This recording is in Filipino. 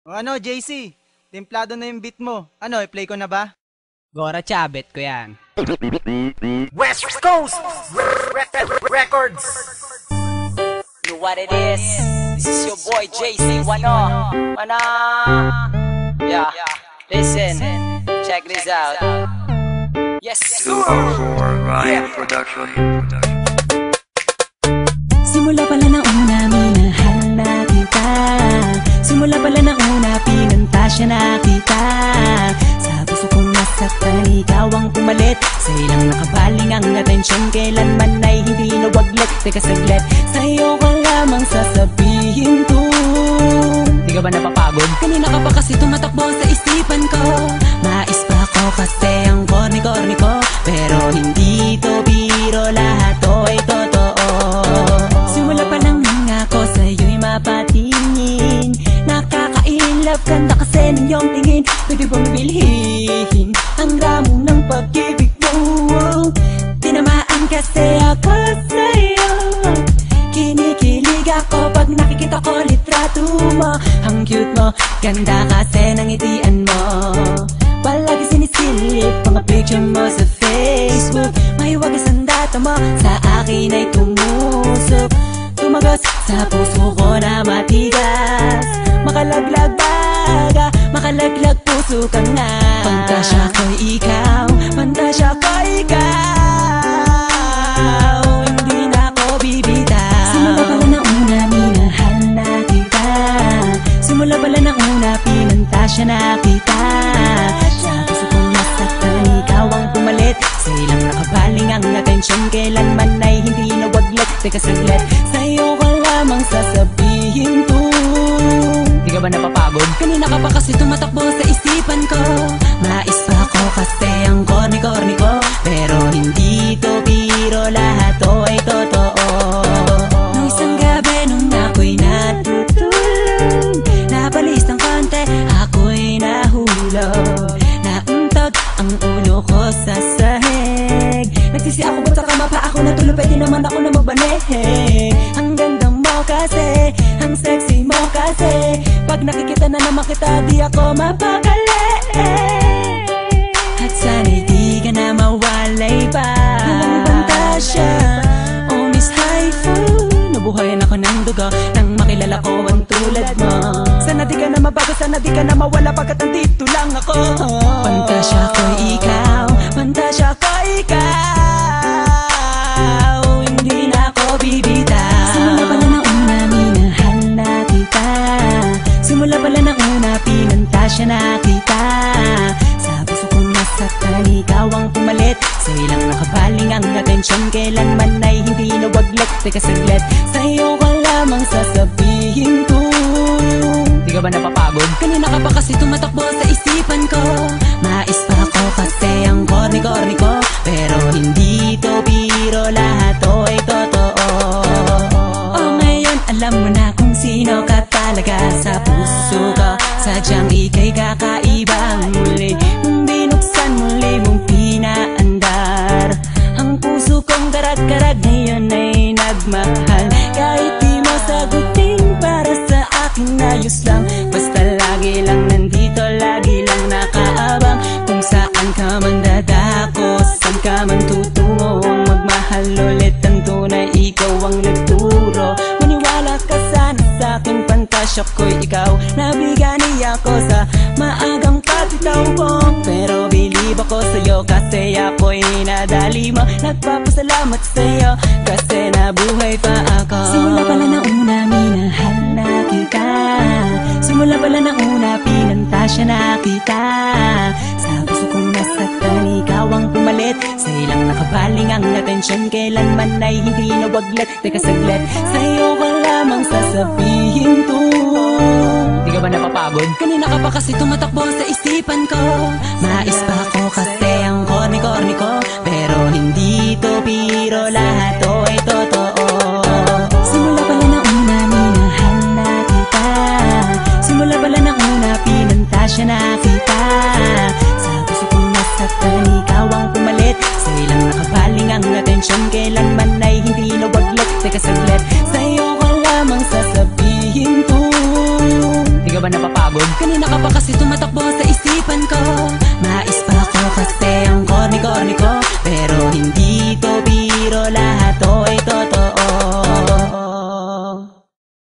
O ano, JC? Templado na yung beat mo. Ano, i-play ko na ba? Gora Chabet ko yan. West Coast Records. You know what it is? This is your boy JC Wano. Yeah, listen, check this out. Yes, sir. 204 Ryan Production. Simula pala na una, minahal na kita. Simula pala na una, pinanta siya na kita. Sa puso kong nasaktan, ikaw ang pumalit. Sa ilang nakabaling ang atensyon, kailanman ay hindi nawaglit. Teka saglit, sa'yo ka lamang sasabihin to. Di ka ba napapagod? Kanina ka pa kasi tumatakbo sa isipan ko. Mais pa ko kasi ang korni-korni ko. Pero hindi to biro, lahat to ay totoo. Simula pa lang nang ako sa'yo'y mapatingin. Nakaka-inlove ka na kasi ng iyong tingin. Pwede bang bilhin ang ramo ng pag-ibig mo? Tinamaan kasi ako sa'yo. Kinikilig ako pag nakikita ko litrato mo. Ang cute mo, ganda kasi ng ngitian mo. Palagi sinisilip mga picture mo sa Facebook. May wagas ang data mo, sa akin ay tumusok. Tumagas sa puso ko na matigas. Makalaglag baga, makalaglag puso ka nga. Pantasya ko'y ikaw, pantasya ko'y ikaw. Hindi na ako bibitaw. Simula pala na una, minahal na kita. Simula pala na una, pinantasya na kita. Sa puso kong nasaktan, ikaw ang pumalit. Sa ilang nakabaling ang atensyon, kailanman ay hindi nawaglit. Teka saglit, sa'yo ka lamang sasabihin to. Di ka ba napapagod? Kanina ka pa kasi tumatakbo sa isipan ko. Mais pa ko kasi ang korni-korni ko. Pero hindi to biro, lahat to ay totoo. Nung isang gabi nung ako'y natutulog, napalis ng konti, ako'y nahulog. Nauntog ang ulo ko sa sahig. Nagsisi ako ba't sa kama pa ako natulog, pwede naman ako na magbanehig. Ang ganda mo kasi, ang sexy mo kasi. Pag nakikita na naman kita, di ako mapakali. At sana'y di ka na mawalay pa. Walang pantasya, oh Miss Haifu. Nabuhayan ako ng dugo nang makilala ko ang tulad mo. Sana di ka na mabago, sana di ka na mawala pagkat nandito lang ako. Pantasya ko'y ikaw, pantasya ko'y ikaw. Hindi na ako bibitaw. Simula pala na una, minahal na kita. Simula pala na una, pinantasya na kita. Sa puso kong nasaktan, ikaw ang pumalit. Sa ilang nakabaling ang atensyon, kailanman ay hindi nawaglit. Teka saglit, sa'yo ka lamang sasabihin to. Di ka ba napapagod? Kanina ka pa kasi tumatakbo sa isipan ko. Mais pa ko kasi ang korni-korni ko. Pero hindi to biro, lahat to ay totoo. Oh ngayon alam mo na kung sino ka talaga sa puso ko. Sadyang ika'y kakaibang muli. Nung binuksan muli mong pinaandar, ang puso kong karag-karag ngayon ay nagmahal. Kahit di mo sagutin, para sa akin ayos lang. Basta lagi lang nandito, lagi lang nakaabang. Kung saan ka man dadako, saan ka man tutungo, ang magmahal ulit ang tunay, ikaw ang nagturo. Maniwala ka sana sa'kin, pantasya ko'y ikaw. Nabigani ako sa maagang pagtitaw ko. Pero believe ako sa'yo kasi ako'y nadali mo. Nagpapasalamat sa'yo kasi nabuhay pa ako. Simula pala na una, minahal na kita. Simula pala na una, pinantasya na kita. Sa puso kong nasaktan, ikaw ang pumalit. Sa ilang nakabaling ang atensyon, kailanman ay hindi nawaglit. Teka saglit, sa'yo ka lamang sasabihin to. Di ka ba napapagod? Kanina ka pa kasi tumatakbo sa isipan ko. Mais pa ko kasi ang korni-korni ko. Pero hindi to biro, lahat to ay totoo. Simula pala na una, minahal na kita. Simula pala na una, pinantasya na kita. Sa puso kong nasaktan, ikaw ang pumalit. Sa ilang nakabaling ang atensyon, kailanman ay hindi nawaglit. Teka saglit, sa'yo ka lamang sasabihin to. Di ka ba napapagod? napapagod? Kanina ka pa kasi tumatakbo sa isipan ko.